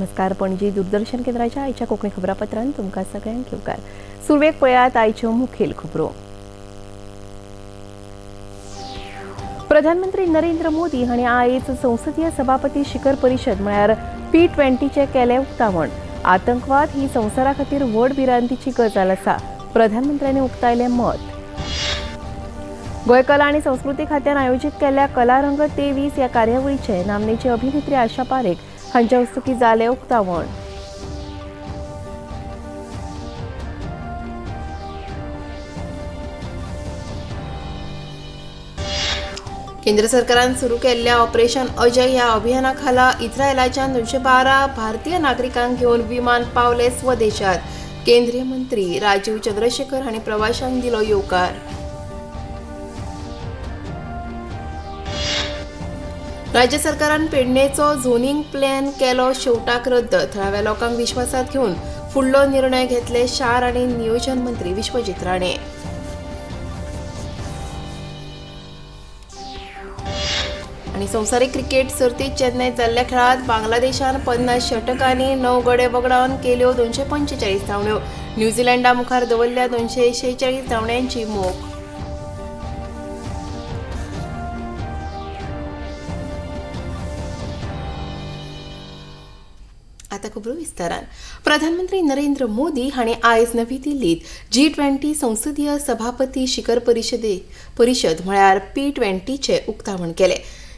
नमस्कार. पणजी दूरदर्शन केंद्राच्या आयच्या कोंकणी खबरापत्रांत तुमकां सगळ्यांक येवकार. सुरवेक पळयात आयच्यो मुखेल खबरो. प्रधानमंत्री नरेंद्र मोदी हांणी आयज संसदीय सभापती शिखर परिशद म्हळ्यार P20चे केले उक्तावण. आतंकवाद ही संवसारा खातीर व्हड भिरांतीची गजाल आसा. प्रधानमंत्र्यांनी उक्तायलें मत. गोंय कला आनी संस्कृती खात्यान आयोजीत केल्ल्या कलारंग 23 ह्या कार्यावळीचे नामनेची अभिनेत्री आशा पारेख हांच्या हस्तुकीं जालें उक्तावण. केंद्र सरकारान सुरू केल्ल्या ऑपरेशन अजय ह्या अभियाना खाला इस्रायलाच्यान 212 भारतीय नागरिकांक घेवन विमान पावले स्वदेशात. केंद्रीय मंत्री राजीव चंद्रशेखर हांणी प्रवाशांक दिलो येवकार. राज्य सरकारान पेडणेचो झोनिंग प्लॅन केलो शेवटाक रद्द. थळाव्या लोकांक विश्वासात घेवन फुडलो निर्णय घेतले शार आनी नियोजन मंत्री विश्वजीत राणे. आनी संवसारीक क्रिकेट सर्तीत चेन्नयत जाल्ल्या खेळांत बांगलादेशान 50 षटकांनी 9 गडे वगडावन केल्यो 245 धांवड्यो. न्यूझीलंडा मुखार दवरल्या 246 धांवड्यांची मोख. आता खबरो विस्तारान. प्रधानमंत्री नरेंद्र मोदी हांणी आयज नवी दिल्लीत G20 संसदीय सभापती शिखर परिशद म्हळ्यार P20चे उक्तावण केले.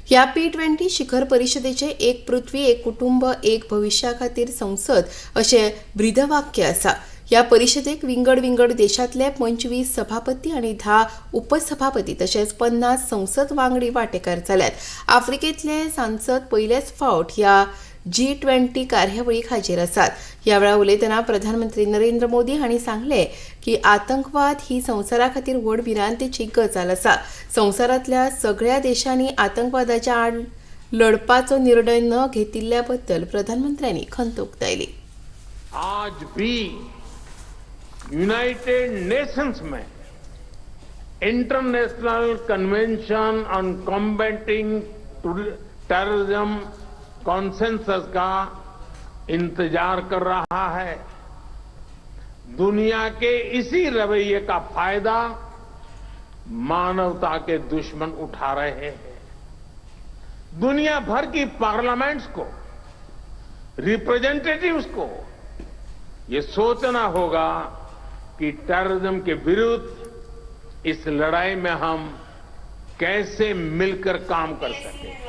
ह्या P20 शिखर परिशदेचे एक पृथ्वी, एक कुटुंब, एक भविष्या खातीर संसद अशें ब्रीदवाक्य आसा. ह्या परिशदेक विंगड देशांतले 25 सभापती आनी 10 उपसभापती तशेंच 50 संसद वांगडी वांटेकार जाल्यात. आफ्रिकेंतले सांसद पयलेच फावट ह्या G20 कार्यावळीक हाजीर आसात. ह्या वेळार उलयतना प्रधानमंत्री नरेंद्र मोदी हांणी सांगले की आतंकवाद ही संवसारा खातीर व्हड भिरांतीची गजाल आसा. संवसारांतल्या सगळ्या देशांनी आतंकवादाच्या आड लढपाचो निर्णय न घेतिल्ल्या बद्दल प्रधानमंत्र्यांनी खंत उक्तायली. आज भी यूनाइटेड नेशंस में international convention on combating terrorism consensus का इंतजार कर रहा है. दुनिया के इसी रवैये का फायदा मानवता के दुश्मन उठा रहे हैं. दुनिया भर की पार्लियामेंट्स को, रिप्रेजेंटेटिव्स को ये सोचना होगा कि टेररिज्म के विरुद्ध इस लड़ाई में हम कैसे मिलकर काम कर सकें.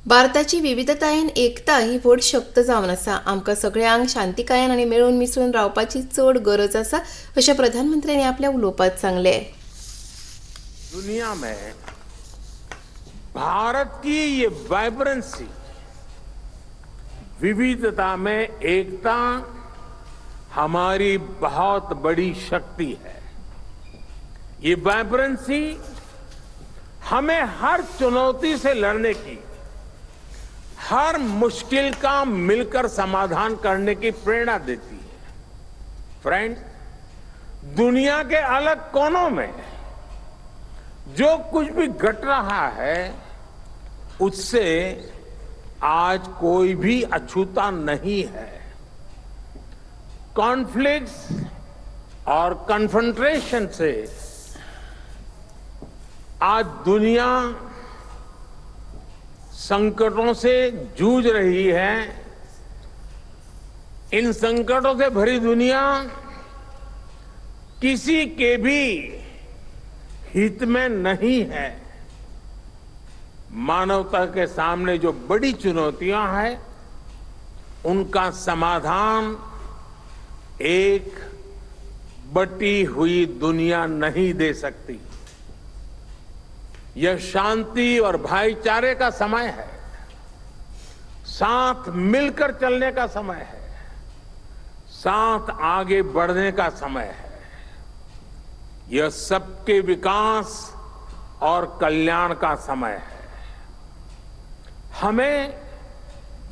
भारताची विविधतायेन एकता ही व्हड शक्त जावन आसा. आमकां सगळ्यांक शांतिकायेन आनी मेळून मिसळून रावपाची चड गरज आसा अशें प्रधानमंत्र्यांनी आपल्या उलोवपांत सांगले. दुनिया में भारत की ये वाइब्रेंसी, विविधता में एकता हमारी बहुत बड़ी शक्ति है. ये वाइब्रेंसी हमें हर चुनौती से लड़ने की, हर मुश्किल का मिलकर समाधान करने की प्रेरणा देती है. फ्रेंड्स, दुनिया के अलग कोनों में जो कुछ भी घट रहा है उससे आज कोई भी अछूता नहीं है. कॉन्फ्लिक्ट्स और कन्फ्रंटेशन से आज दुनिया संकटों से जूझ रही है. इन संकटों से भरी दुनिया किसी के भी हित में नहीं है. मानवता के सामने जो बड़ी चुनौतियां हैं उनका समाधान एक बटी हुई दुनिया नहीं दे सकती. यह शांति और भाईचारे का समय है. साथ मिलकर चलने का समय है. साथ आगे बढ़ने का समय है. यह सबके विकास और कल्याण का समय है. हमें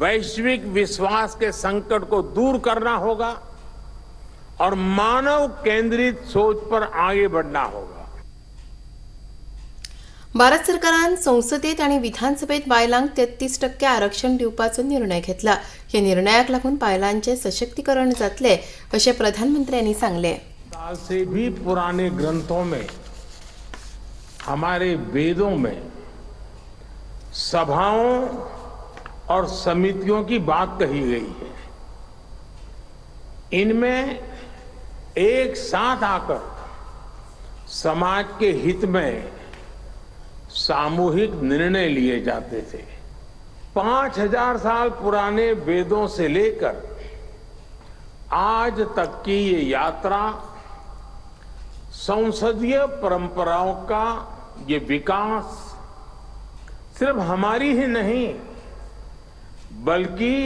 वैश्विक विश्वास के संकट को दूर करना होगा और मानव केंद्रित सोच पर आगे बढ़ना होगा. भारत सरकारान संसदेत आणि विधानसभेत बायलांक 33% आरक्षण दिवपाचो निर्णय घेतला. या निर्णयाक लागून बायलांचे सशक्तीकरण जातले अशें प्रधानमंत्र्यांनी सांगले. साल से भी पुराने ग्रंथों में, हमारे वेदों में सभाओं और समितियों की बात कही गई है. इनमें एक साथ आकर समाज के हित में सामूहिक निर्णय लिए जाते थे. 5000 साल पुराने वेदों से लेकर आज तक की ये यात्रा संसदीय परंपराओं का ये विकास सिर्फ हमारी ही नहीं बल्कि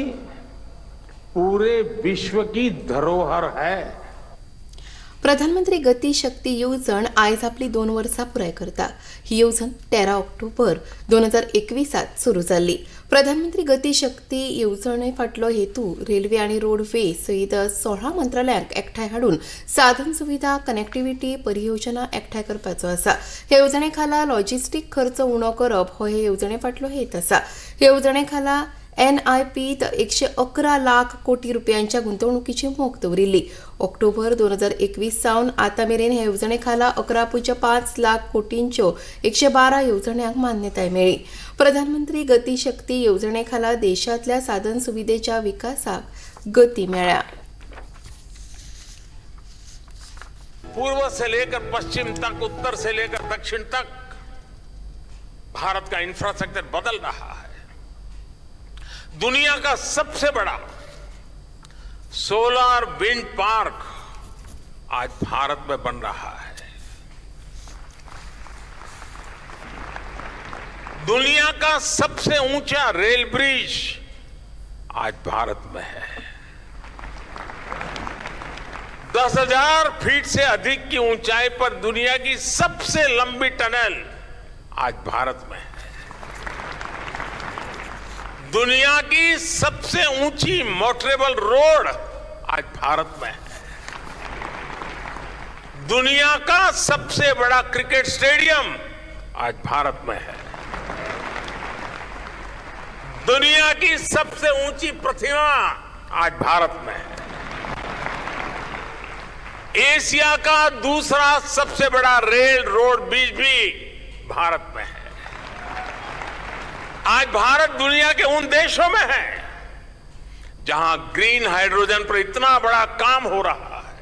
पूरे विश्व की धरोहर है. प्रधानमंत्री गती शक्ती येवजण आयज आपली 2 वर्सां पुराय करता. ही येवजण 13 ऑक्टोबर 2021 सुरू जाल्ली. प्रधानमंत्री गती शक्ती येवजणे फाटलो हेतू रेल्वे आनी रोडवे सयत 16 मंत्रालयांक एकठांय हाडून साधन सुविधा कनेक्टिव्हिटी परियोजना एकठांय करपाचो आसा. हे येवजणे खाला लॉजिस्टीक खर्च उणो करप हो हे येवजणे फाटलो हेत आसा. हे येवजणे खाला NIPत 111 लाख कोटी रुपयांच्या गुंतवणुकीची मोख दवरिल्ली. ऑक्टोबर 2021 सावन आतां मेरेन हे येवजणे खाला 11.5 लाख कोटींच्यो 112 येवजण्यांक मान्यताय मेळ्ळी. प्रधानमंत्री गती शक्ती येवजणे खाला देशांतल्या साधन सुविधेच्या विकासाक गती मेळ्ळ्या. पूर्व से लेकर पश्चिम तक, उत्तर से लेकर दक्षिण तक भारत का इंफ्रास्ट्रक्चर बदल रहा है. दुनिया का सबसे बड़ा सोलर विंड पार्क आज भारत में बन रहा है. दुनिया का सबसे ऊंचा रेल ब्रिज आज भारत में है. 10,000 फीट से अधिक की ऊंचाई पर दुनिया की सबसे लंबी टनल आज भारत में है. दुनिया की सबसे ऊंची मोटरेबल रोड आज भारत में है. दुनिया का सबसे बड़ा क्रिकेट स्टेडियम आज भारत में है. दुनिया की सबसे ऊंची प्रतिमा आज भारत में है. एशिया का दूसरा सबसे बड़ा रेल रोड ब्रिज भी भारत में है. आज भारत दुनिया के उन देशों में है जहां ग्रीन हाइड्रोजन पर इतना बड़ा काम हो रहा है.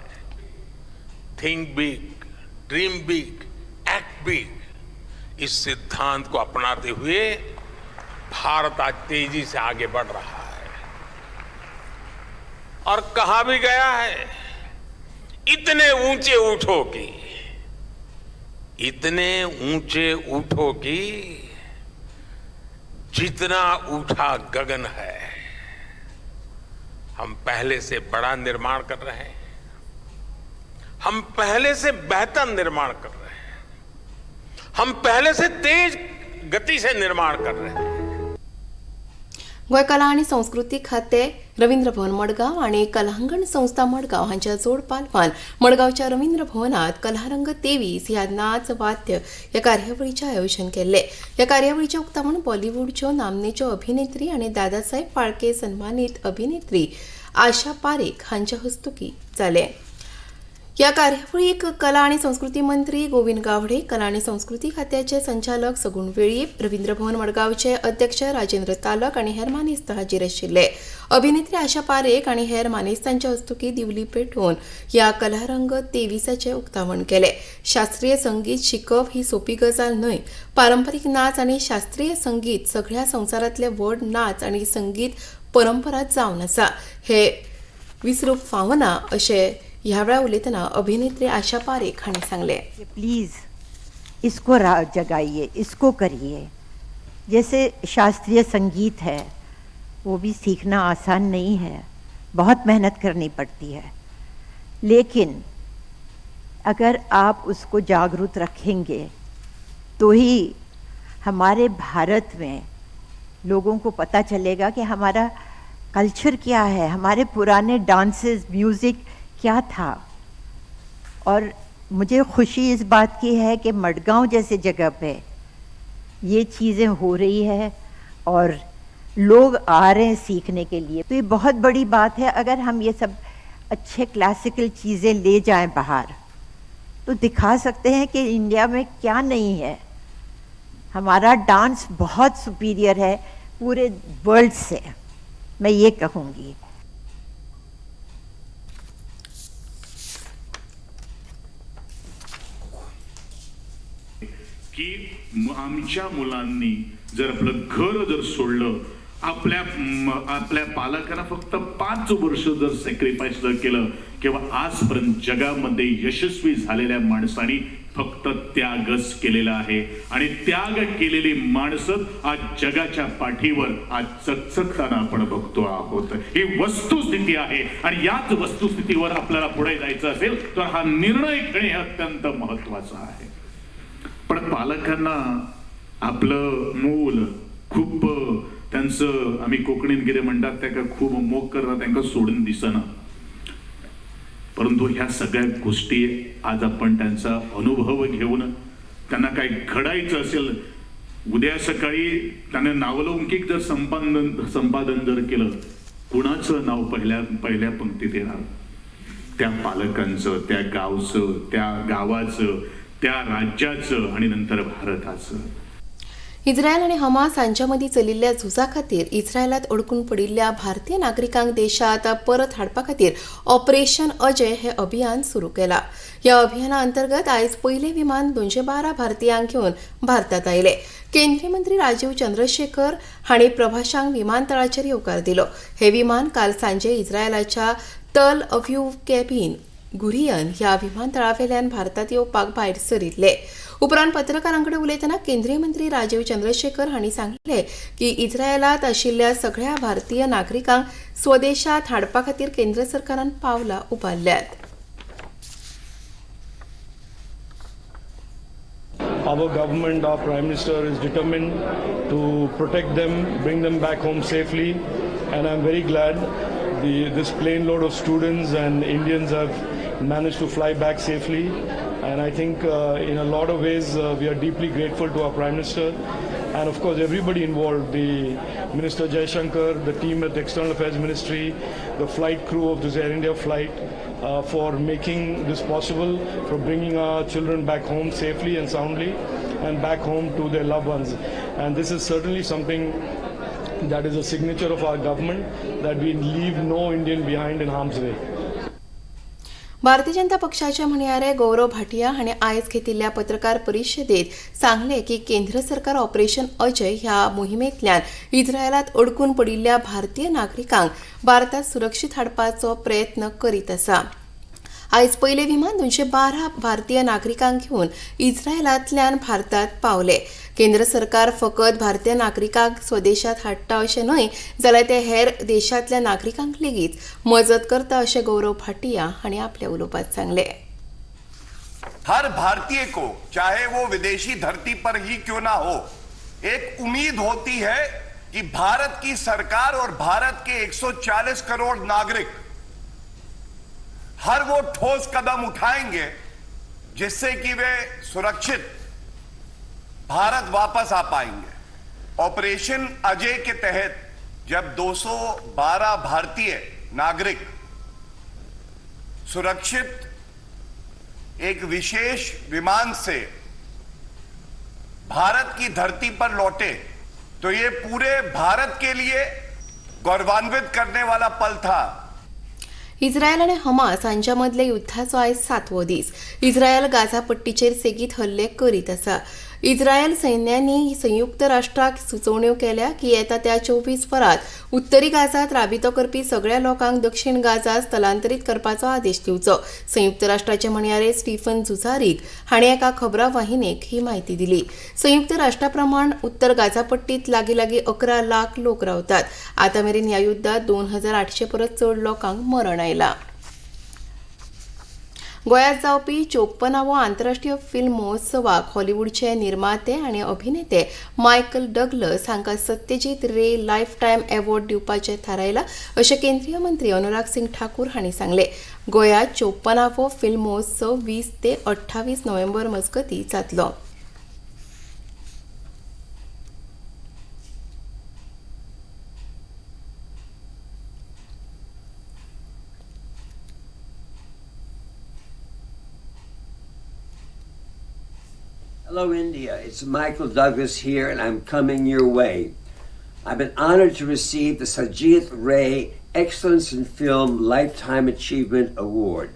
Think big, dream big, act big, इस सिद्धांत को अपनाते हुए भारत आज तेजी से आगे बढ़ रहा है. और कहा भी गया है, इतने ऊंचे उठो की, इतने ऊंचे उठो की जितना ऊंचा गगन है. हम पहले से बड़ा निर्माण कर रहे हैं. हम पहले से बेहतर निर्माण कर रहे हैं. हम पहले से तेज गति से निर्माण कर रहे हैं. गोंय कला आनी संस्कृती खाते रवींद्र भवन मडगांव आनी कलांगण संस्था मडगांव हांच्या जोड पालवान मडगांवच्या रवींद्र भवनात कलारंग 23 ह्या नाच वाद्य ह्या कार्यावळीचें आयोजन केल्लें. ह्या कार्यावळीचें उक्तावण बॉलिवूडच्यो नामनेच्यो अभिनेत्री आनी दादासाहेब फाळके सन्मानीत अभिनेत्री आशा पारेख हांच्या हस्तुकीं जालें. ह्या कार्यावळीक कला आनी संस्कृती मंत्री गोविंद गावडे, कला आनी संस्कृती खात्याचे संचालक सगुण वेळीप, रवींद्र भवन मडगांवचे अध्यक्ष राजेंद्र तालक आनी हेर मानेस्त हाजीर आशिल्ले. अभिनेत्री आशा पारेख आनी हेर मानेस्तांच्या हस्तुकीं दिवली पेटोवन ह्या कलारंग 23चे उक्तावण केलें. शास्त्रीय संगीत शिकप ही सोपी गजाल न्हय. पारंपारीक नाच आनी शास्त्रीय संगीत सगळ्या संवसारांतले व्हड नाच आनी संगीत परंपरा जावन आसा. हे विसरूंक फावना अशें ह्या वेळा उलयतना अभिनेत्री आशा पारेख हांणी सांगलें. प्लीज़ इसको जगाइए, इसको करिए. जैसे शास्त्रीय संगीत है वो भी सीखना आसान नहीं है, बहुत मेहनत करनी पड़ती है. लेकिन अगर आप उसको जागरूक रखेंगे तो ही हमारे भारत में लोगों को पता चलेगा कि हमारा कल्चर क्या है, हमारे पुराने डांसेस, म्यूज़िक क्या था. और मुझे खुशी इस बात की है कि मडगांव जैसे जगह पे ये चीज़ें हो रही है और लोग आ रहे हैं सीखने के लिए, तो ये बहुत बड़ी बात है। अगर हम ये सब अच्छे क्लासिकल चीज़ें ले जाएं बाहर, तो दिखा सकते हैं कि इंडिया में क्या नहीं है। हमारा डांस बहुत सुपीरियर है पूरे वर्ल्ड से, मैं ये कहूँगी। की आमच्या मुलांनी जर आपलं घर जर सोडलं, आपल्या पालकांना फक्त 5 वर्ष जर सॅक्रिफाईस जर केलं, किंवा आजपर्यंत जगामध्ये यशस्वी झालेल्या माणसांनी फक्त त्यागच केलेला आहे, आणि त्याग केलेली माणसं आज जगाच्या पाठीवर आज चकचकताना आपण बघतो आहोत। ही वस्तुस्थिती आहे, आणि याच वस्तुस्थितीवर आपल्याला पुढे जायचं असेल तर हा निर्णय घेणे अत्यंत महत्त्वाचं आहे। पण पालकांना आपलं मूल खूप त्यांचं, आम्ही कोकणीत कितें म्हणतात त्या खूप मोग करता त्यांना सोडून दिसना, परंतु ह्या सगळ्या गोष्टी आज आपण त्यांचा अनुभव घेऊन त्यांना काय घडायचं असेल, उद्या सकाळी त्यांना नावलौकिक जर संपादन जर केलं, कुणाचं नाव पहिल्या पंक्तीत येणार? त्या पालकांचं, त्या गावचं, त्या गावाचं, त्या राज्याचं आणि नंतर भारताचं। इस्रायल आणि हमास हांच्यामदीं चलिल्ल्या झुजा खातीर इस्रायलात अडकून पडिल्ल्या भारतीय नागरिकांक देशांत परत हाडपा खातीर ऑपरेशन अजय हे अभियान सुरू केलां। ह्या अभियाना अंतर्गत आयज पयले विमान 212 भारतीयांक घेवन भारतात आयले। केंद्रीय मंत्री राजीव चंद्रशेखर हांणी प्रभाशांक विमानतळाचेर येवकार दिलो। हे विमान काल सांजे इस्रायलाच्या तल अव्यूव कॅबिन गुरियन ह्या विमानतळावेल्यान भारतात येवपाक भायर सरिल्ले। उपरांत पत्रकारांकडे उलयतना केंद्रीय मंत्री राजीव चंद्रशेखर हांणी सांगिल्ले की इस्रायलात आशिल्ल्या सगळ्या भारतीय नागरिकांक स्वदेशात हाडपा खातीर केंद्र सरकारान पावलां उबारल्यात। Our government, our Prime Minister is determined to protect them, bring them back home safely, and I'm very glad this plane load of students and Indians have managed to fly back safely. And I think in a lot of ways we are deeply grateful to our Prime Minister and of course everybody involved, the Minister Jaishankar, the team at the External Affairs Ministry, the flight crew of this Air India flight for making this possible, for bringing our children back home safely and soundly and back home to their loved ones. And this is certainly something that is a signature of our government, that we leave no Indian behind in harm's way. Bharatiya Janata पक्षाचे म्हणयारे गौरव भाटिया हांणी आयज घेतिल्ल्या पत्रकार परिशदेत सांगले की केंद्र सरकार operation Ajay ह्या मोहिमेंतल्यान इस्रायलात अडकून पडिल्ल्या भारतीय नागरिकांक भारतात सुरक्षीत हाडपाचो प्रयत्न करीत आसा। आयज पयले विमान 212 भारतीय नागरिकांक घेवन इस्रायलांतल्यान भारतात पावले। केंद्र सरकार फकत भारतीय नागरिकांक स्वदेशात हाडटा अशें न्हय, जाल्यार ते हेर देशांतल्या नागरिकांक लेगीत मजत करता अशें गौरव भाटिया हांणी आपल्या उलोवपांत सांगले। हर भारतीय को, चाहे वो विदेशी धरती पर ही क्यों ना हो, एक उम्मीद होती है कि भारत की सरकार और भारत के 140 करोड़ नागरिक हर वो ठोस कदम उठाएंगे जिससे कि वे सुरक्षित भारत वापस आ पाएंगे। ऑपरेशन अजय के तहत जब 212 भारतीय नागरिक सुरक्षित एक विशेष विमान से भारत की धरती पर लौटे, तो ये पूरे भारत के लिए गौरवान्वित करने वाला पल था। इस्रायल आणि हमास हांच्या मदले युद्धाचो आयज 7वो दीस। इस्रायल गाझा पट्टीचेर सेगीत हल्ले करीत आसा। इस्रायल सैन्यानी संयुक्त राष्ट्राक सुचोवण्यो केल्या की येता त्या 24 वरांत उत्तरी गाझात राबितो करपी सगळ्या लोकांक दक्षिण गाझा स्थलांतरीत करपाचो आदेश दिवचो। संयुक्त राष्ट्राचे म्हणयारे स्टीफन जुझारिक हांणी एका खबरावाहिनीक ही माहिती दिली। संयुक्त राष्ट्रा प्रमाण उत्तर गाझा पट्टीत लागीं 11 लाख लोक रावतात। आता मेरेन ह्या युद्धात 2800 परस चड लोकांक मरण आयलां। गोंयांत जावपी 54वो आंतरराष्ट्रीय फिल्म महोत्सवाक हॉलिवूडचे निर्माते आणि अभिनेते मायकल डगलस हांकां सत्यजीत रे लायफ टायम अवॉर्ड दिवपाचें थारायलां अशें केंद्रीय मंत्री अनुराग सिंग ठाकूर हांणी सांगलें। गोंयांत 54वो फिल्म महोत्सव 20 ते 28 नोव्हेंबर मजगतीं जातलो। Hello, India. It's Michael Douglas here, and I'm coming your way. I've been honored to receive the Sajid Ray Excellence in Film Lifetime Achievement Award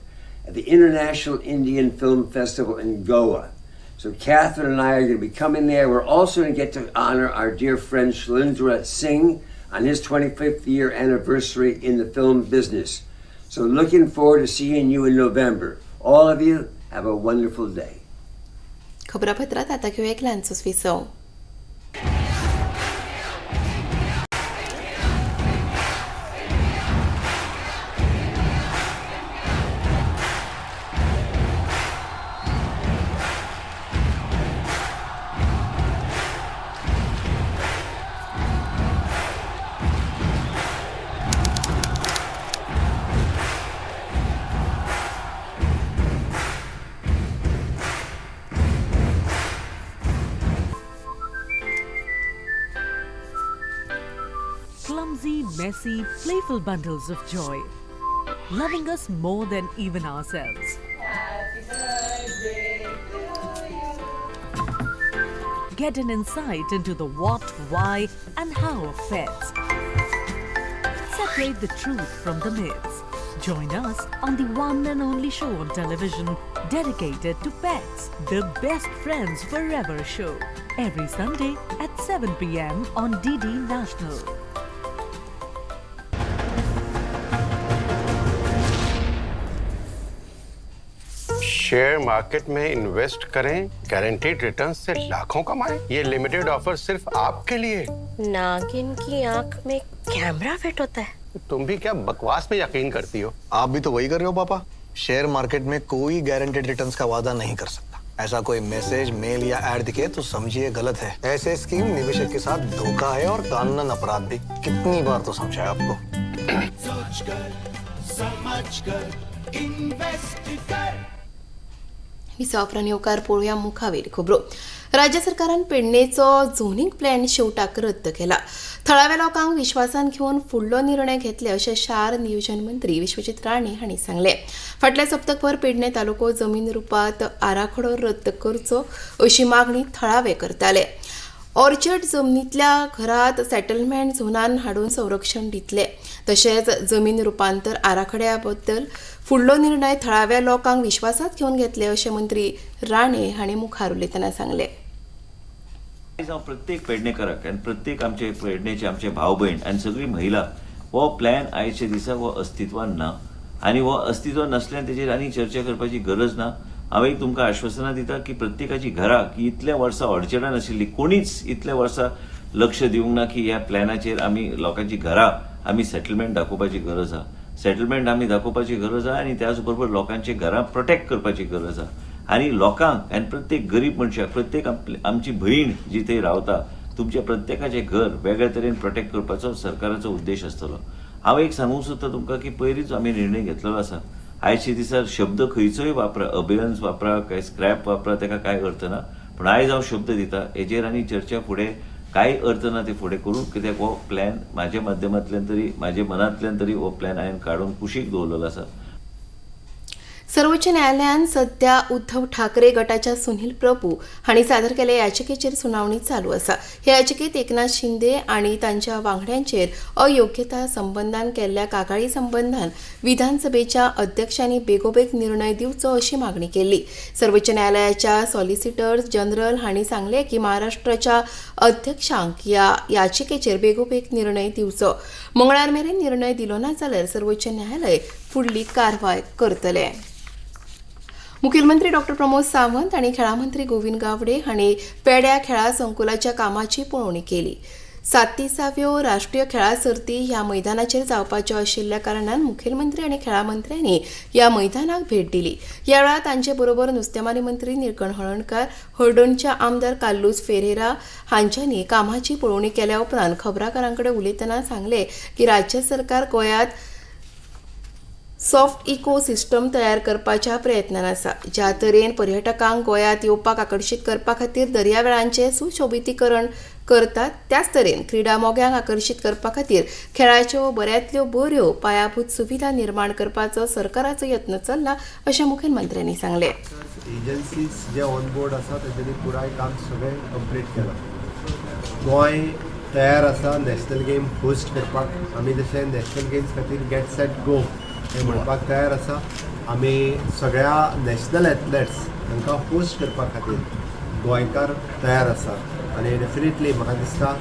at the International Indian Film Festival in Goa. So Catherine and I are going to be coming there. We're also going to get to honor our dear friend Shalindra Singh on his 25th year anniversary in the film business. So looking forward to seeing you in November. All of you, have a wonderful day. खबरापत्रात आता घेऊया एक लहानसो विसव. Clumsy, messy, playful bundles of joy, loving us more than even ourselves. Get an insight into the what, why, and how of pets. Separate the truth from the myths. Join us on the one and only show on television dedicated to pets, the Best Friends Forever show, every Sunday at 7 p.m. on DD National. Share market में invest करें, guaranteed return से लाखों कमाएं। ये limited offer सिर्फ आपके लिए। नागिन की आंख में कैमरा फिट होता है। तुम भी क्या बकवास में यकीन करती हो? आप भी तो वही कर रहे हो पापा। शेयर मार्केट में कोई गारंटीड रिटर्न्स का वादा नहीं कर सकता। ऐसा कोई मैसेज, मेल या ऐड दिखे तो समझिए गलत है। ऐसे स्कीम निवेशक के साथ धोखा है और कानूनन अपराध भी। कितनी बार तो समझाया आपको। विसावप्रान येवकार पळोवया मुखावेल खबरो. राज्य सरकारान पेडणेचो झोनिंग प्लॅन शेवटाक रद्द केला. थळाव्या लोकांक विश्वासान घेवन फुडलो निर्णय घेतले अशें शार नियोजन मंत्री विश्वजीत राणे हांणी सांगलें. फाटल्या सप्तकभर पेडणे तालुको जमीन रुपांत आराखडो रद्द करचो अशी मागणी थळावे करताले. ऑर्चर्ड जमनींतल्या घरांत सेटलमेंट झोनान हाडून संरक्षण दितले. तशेंच जमीन रुपांतर आराखड्या बद्दल फुडलो निर्णय थळाव्या लोकांक विश्वासात घेवन घेतले अशें मंत्री राणे हांणी मुखार उलयतना सांगलें. हांव प्रत्येक पेडणेकाराक आनी प्रत्येक आमचे पेडणेचे आमचे भाव भयण आनी सगळी महिला हो प्लॅन आयचे दिसा हो अस्तित्वान ना आनी हो अस्तित्वान नासल्यान तेजेर आनी चर्चा करपाची गरज ना. हांव एक तुमकां आश्वासनां दिता की प्रत्येकाची घरां की इतल्या वर्सां ऑर्चर्डान आशिल्ली कोणीच इतल्या वर्सां लक्ष दिवंक ना की ह्या प्लॅनाचेर आमी लोकांची घरां आमी सेटलमेंट दाखोवपाची गरज आहा. सेटलमेंट आमी दाखोवपाची गरज आहा आनी त्याच बरोबर लोकांची घरां प्रोटेक्ट करपाची गरज आहा. आनी लोकांक आनी प्रत्येक गरीब मनशाक प्रत्येक आमची भयण जी थंय रावता तुमच्या प्रत्येकाचें घर वेगळ्या तरेन प्रोटेक्ट करपाचो सरकाराचो उद्देश आसतलो. हांव एक सांगूंक सोदता तुमकां की पयलींच आमी निर्णय घेतलेलो आसा. आयचे दिसार शब्द खंयचोय वापरा, अबेयन्स वापरा काय स्क्रॅप वापरा, ताका कांय अर्थ ना. पूण आयज हांव शब्द दिता हेजेर आनी चर्चा फुडें कांय अर्थ ना ते फुडें करूंक. कित्याक हो प्लॅन म्हाज्या माध्यमांतल्यान तरी म्हाज्या मनांतल्यान तरी हो प्लॅन हांवें काडून कुशीक दवरलेलो आसा. सर्वोच्च न्यायालयान सध्या उद्धव ठाकरे गटाच्या सुनील प्रभू हांणी सादर केल्ल्या याचिकेचेर सुनावणी चालू आसा. ह्या याचिकेत एकनाथ शिंदे आनी तांच्या वांगड्यांचेर अयोग्यता संबंधान केल्ल्या कागाळी संबंधान विधानसभेच्या अध्यक्षांनी बेगोबेग निर्णय दिवचो अशी मागणी केल्ली. सर्वोच्च न्यायालयाच्या सॉलिसिटर जनरल हांणी सांगले की महाराष्ट्राच्या अध्यक्षांक ह्या याचिकेचेर बेगोबेग निर्णय दिवचो. मंगळार मेरेन निर्णय दिलो ना जाल्यार सर्वोच्च न्यायालय फुडली कारवाय करतले. मुखेलमंत्री डॉ प्रमोद सावंत आणि खेळा मंत्री गोविंद गावडे हांणी पेड्या खेळा संकुलाच्या कामाची पळोवणी केली. 37व्यो राष्ट्रीय खेळा सर्ती ह्या मैदानाचेर जावपाच्यो आशिल्ल्या कारणान मुखेलमंत्री आनी खेळा मंत्र्यांनी ह्या मैदानाक भेट दिली. ह्या वेळार तांचे बरोबर नुस्तेमारी मंत्री निळकंठ हळर्णकार, हळडणच्या आमदार कार्लोस फेरेरा हांच्यांनी कामाची पळोवणी केल्या उपरांत. खबराकारांकडे उलयतना सांगले की राज्य सरकार गोंयांत सॉफ्ट इको सिस्टम तयार करपाच्या प्रयत्नान आसा, ज्या तरेन पर्यटकांक गोंयांत येवपाक आकर्शीत करपा खातीर दर्यावेळांचें सुशोभितीकरण करतात, त्याच तरेन क्रीडा मोग्यांक आकर्शीत करपा खातीर खेळाच्यो बऱ्यांतल्यो बऱ्यो पायाभूत सुविधा निर्माण करपाचो सरकाराचो यत्न चल्ला, अशें मुखेलमंत्र्यांनी सांगलें. एजन्सीज जे ऑन बोर्ड आसा तेजेनी पुराय काम सगळें कंप्लीट केलां. गोंय तयार आसा नॅशनल गेम होस्ट करपाक. आमी जशें नॅशनल गेम्स खातीर गेट सेट गो हें म्हणपाक तयार आसा. आमी सगळ्या नॅशनल एथलेट्स तांकां होस्ट करपा खातीर गोंयकार तयार आसा. आनी डेफिनेटली म्हाका दिसता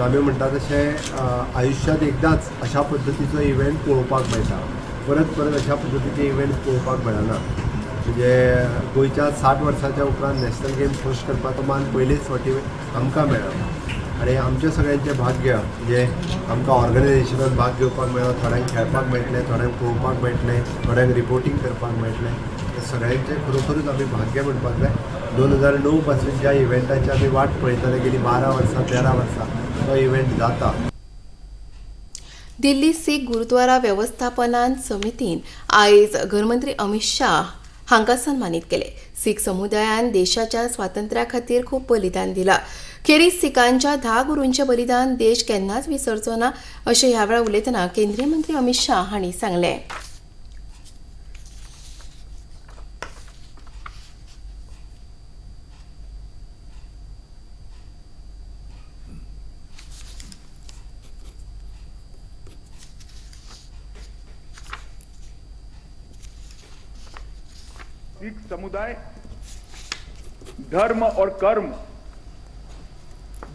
आमी म्हणटा तशें आयुश्यांत एकदांच अशा पद्दतीचो इव्हेंट पळोवपाक मेळटा. परत परत अशा पद्दतीचे इव्हेंट पळोवपाक मेळना. म्हणजे गोंयच्या 60 वर्सांच्या उपरांत नॅशनल गेम्स होस्ट करपाचो मान पयलीच फावटी आमकां मेळ्ळा. आनी आमचे सगळ्यांचें भाग्य म्हणजे आमकां ऑर्गनायझेशनान भाग घेवपाक मेळ्ळो. थोड्यांक खेळपाक मेळटलें, थोड्यांक पळोवपाक मेळटलें, थोड्यांक रिपोर्टींग करपाक मेळटलें. हे सगळ्यांचें खरोखरूच आमी भाग्य म्हणपाक जाय. 2009 पासून ज्या इव्हेंटाची आमी वाट पळयताले गेली 12 वर्सां 13 वर्सां तो इव्हेंट जाता. दिल्ली सीख गुरुद्वारा वेवस्थापन समितीन आयज गृहमंत्री अमित शाह हांकां सन्मानीत केले. सीख समुदायान देशाच्या स्वातंत्र्या खातीर खूब बलिदान दिलां. खेरीज सिखांच्या 10 गुरूंचें बलिदान देश केन्नाच विसरचो ना, अशें ह्या वेळार उलयतना केंद्रीय मंत्री अमित शाह हांणी सांगलें. सिख समुदाय धर्म और कर्म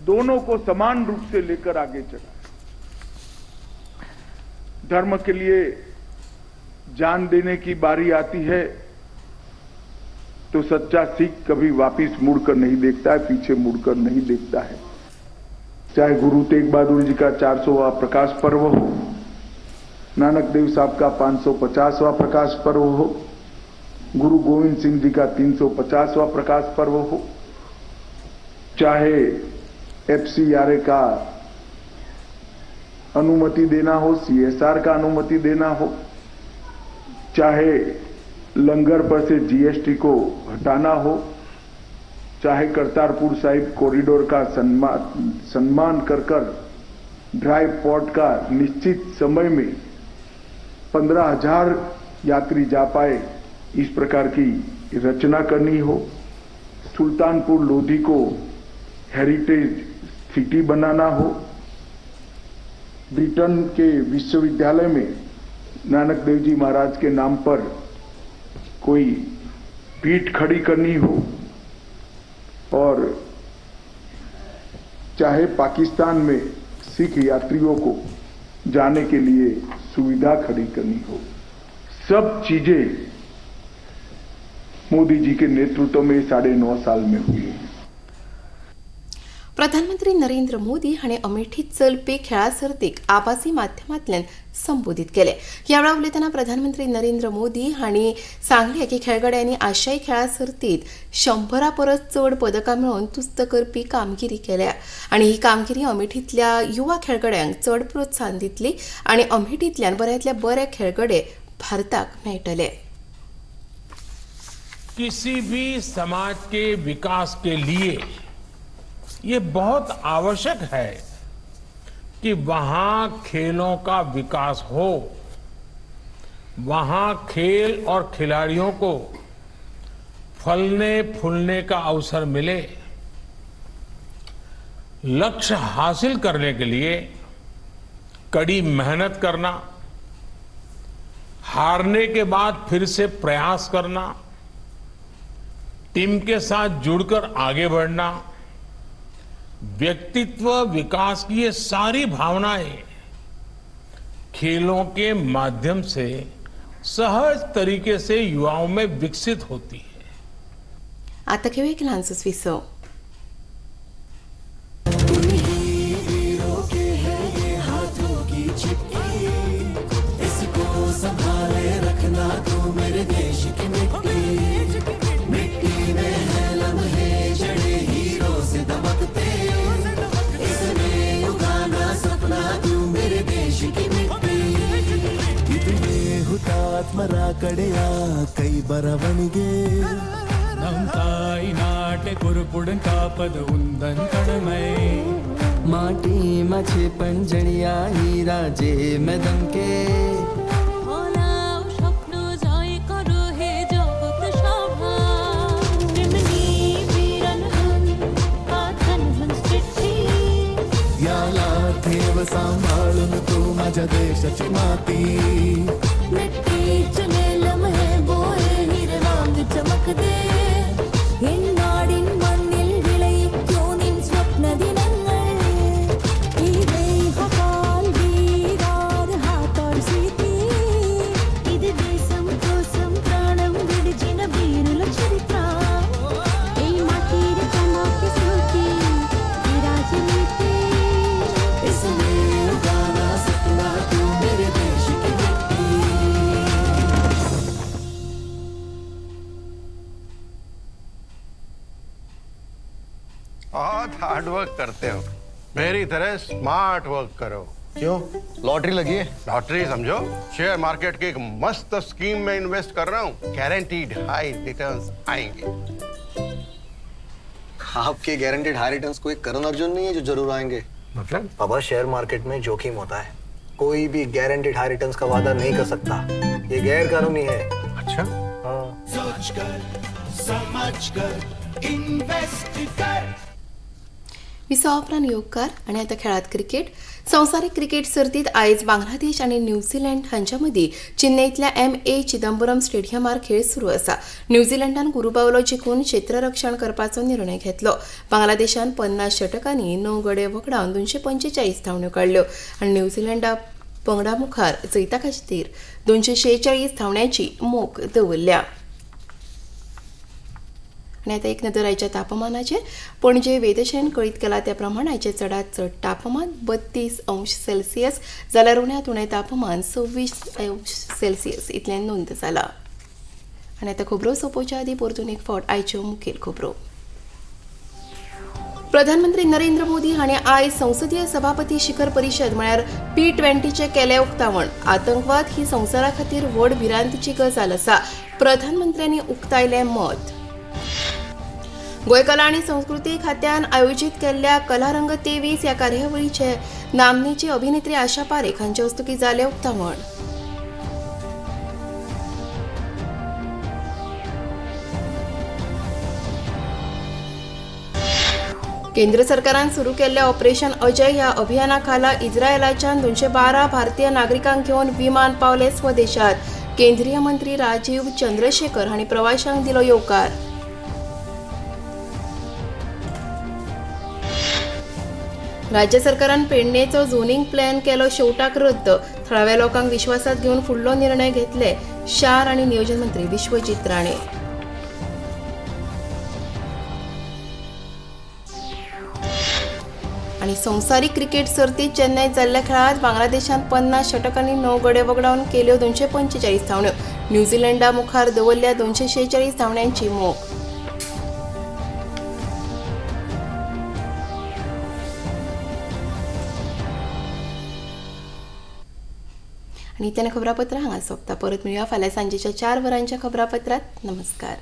दोनों को समान रूप से लेकर आगे चला. धर्म के लिए जान देने की बारी आती है तो सच्चा सिख कभी वापिस मुड़कर नहीं देखता है, पीछे मुड़कर नहीं देखता है. चाहे गुरु तेग बहादुर जी का 400वां प्रकाश पर्व हो, नानक देव साहब का 550वां प्रकाश पर्व हो, गुरु गोविंद सिंह जी का 350वां प्रकाश पर्व हो, चाहे FCRA का अनुमति देना हो, CSR का अनुमति देना हो, चाहे लंगर पर से GST को हटाना हो, चाहे करतारपुर साहिब कॉरिडोर का सम्मान कर ड्राई पोर्ट का निश्चित समय में 15,000 यात्री जा पाए, इस प्रकार की रचना करनी हो, सुल्तानपुर लोधी को हेरिटेज सिटी बनाना हो, ब्रिटेन के विश्वविद्यालय में नानक देव जी महाराज के नाम पर कोई पीठ खड़ी करनी हो, और चाहे पाकिस्तान में सिख यात्रियों को जाने के लिए सुविधा खड़ी करनी हो, सब चीजें मोदी जी के नेतृत्व में 9.5 साल में हुई है. प्रधानमंत्री नरेंद्र मोदी हांणी अमेठीत चलपी खेळा सर्तीक आभासी माध्यमांतल्यान संबोधीत केले. ह्या वेळार उलयतना प्रधानमंत्री नरेंद्र मोदी हांणी सांगलें की खेळगड्यांनी आशियाई खेळा सर्तीत 100 परस चड पदकां मेळोवन तुस्त करपी कामगिरी केल्या आनी ही कामगिरी अमेठींतल्या युवा खेळगड्यांक चड प्रोत्साहन दितली आनी अमेठींतल्यान बऱ्यांतले बरे खेळगडे भारताक मेळटले. किसी भी समाज के विकास के लिए ये बहुत आवश्यक है कि वहां खेलों का विकास हो, वहां खेल और खिलाड़ियों को फलने फूलने का अवसर मिले. लक्ष्य हासिल करने के लिए कड़ी मेहनत करना, हारने के बाद फिर से प्रयास करना, टीम के साथ जुड़कर आगे बढ़ना, व्यक्तित्व विकास की ये सारी भावनाएं खेलों के माध्यम से सहज तरीके से युवाओं में विकसित होती है. आता घेऊ एक लहानसं विसव. ಆತ್ಮರ ಕಡೆಯ ಕೈ ಬರವಣಿಗೆ ನಮ್ ತಾಯಿ ನಾಟೆ ಕುರುಪುಡನ್ ಕಾಪದ ಉಂದನ್ ಕಡಮೈ माटी माझे पंजणिया हीरा जे मदमके याला ठेव सांभाळून तू माझ्या देशाची माती मिट्टी चले लम्हे बोए हिरे वांग चमक दे हिन्नाडिन मण्णिल विळयिक्कू निन स्वप्न दिनങ്ങൾ ഈ ദേഹകാൽ വീരാർ ഹാത്തോർ സീതി ഇത് ദേശം కోసం ప్రాణం విడిచిన వీరుల చరిత్ర ఈ మాటిరి కన్నోకి స్మృతి ఈ రాజనీతి इसमें गाना सपना तू मेरे देश की मिट्टी बहुत हार्ड वर्क करते हो, मेरी तरह स्मार्ट वर्क करो। क्यों लॉटरी लगी है? लॉटरी समझो, शेयर मार्केट की एक मस्त स्कीम में इन्वेस्ट कर रहा हूँ, गारंटीड हाई रिटर्न्स आएंगे। आपके गारंटेड हाई रिटर्न्स कोई करण अर्जुन नहीं है जो जरूर आएंगे। मतलब पापा शेयर मार्केट में जोखिम होता है, कोई भी गारंटेड हाई रिटर्न्स का वादा नहीं कर सकता, ये गैर कानूनी है। अच्छा, हाँ। सोच कर समझ कर इन्वेस्ट कर विसावप्रान योगकार आणि आता खेळात क्रिकेट. संवसारीक क्रिकेट सर्तीत आयज बांगलादेश आणि न्यूझीलंड हांच्या मदीं चेन्नईतल्या M.A. चिदंबरम स्टेडियमार खेळ सुरू आसा. न्यूझीलंडान गुरुबावलो जिखून क्षेत्ररक्षण करपाचो निर्णय घेतलो. बांगलादेशान 50 षटकांनी 9 गडे वगडावन 245 धांवड्यो काडल्यो आनी न्यूझीलंडा पंगडा मुखार जैता खातीर 246 धांवड्यांची मोख दवरल्या. आणि आता एक नजर आयच्या तापमानाचे. पणजे वेधशाळेन कळीत केला त्या प्रमाण आयचे चडांत चड तापमान 32 अंश सेल्सियस जाल्यार उण्यांत उणें तापमान 26 अंश सेल्सियस इतलें नोंद जाला. आणि आता खबरो सोंपोवच्या आदीं परतून एक फावट आयच्यो मुखेल खबरो. प्रधानमंत्री नरेंद्र मोदी हांणी आयज संसदीय सभापती शिखर परिशद म्हळ्यार P20चे केले उक्तावण. आतंकवाद ही संवसारा खातीर व्हड भिरांतीची गजाल आसा. प्रधानमंत्र्यांनी उक्तायलें मत. गोंय कला आनी संस्कृती खात्यान आयोजीत केल्ल्या कलारंग 23 ह्या कार्यावळीचे नामनेची अभिनेत्री आशा पारेख हांचे हस्तुकीं जालें उक्तावण. केंद्र सरकारान सुरू केल्ल्या ऑपरेशन अजय ह्या अभियाना खाला इस्रायलाच्यान 212 भारतीय नागरिकांक घेवन विमान पावले स्वदेशात. केंद्रीय मंत्री राजीव चंद्रशेखर हांणी प्रवाशांक दिलो येवकार. राज्य सरकारान पेडणेचो झोनिंग प्लॅन केलो शेवटाक रद्द. थळाव्या लोकांक विश्वासात घेवन फुडलो निर्णय घेतले शार आनी नियोजन मंत्री विश्वजीत राणे. आणि संवसारीक क्रिकेट सर्तीत चेन्नईत जाल्ल्या खेळात बांगलादेशान 50 षटकांनी 9 गडे वगडावन केल्यो 245 धांवड्यो. न्यूझीलंडा मुखार दवरल्या 246 धांवड्यांची मोख. आणि इतल्यान खबरापत्र हांगा सोंपता. परत मेळुया फाल्यां सांजेच्या 4 वरांच्या खबरापत्रांत. नमस्कार.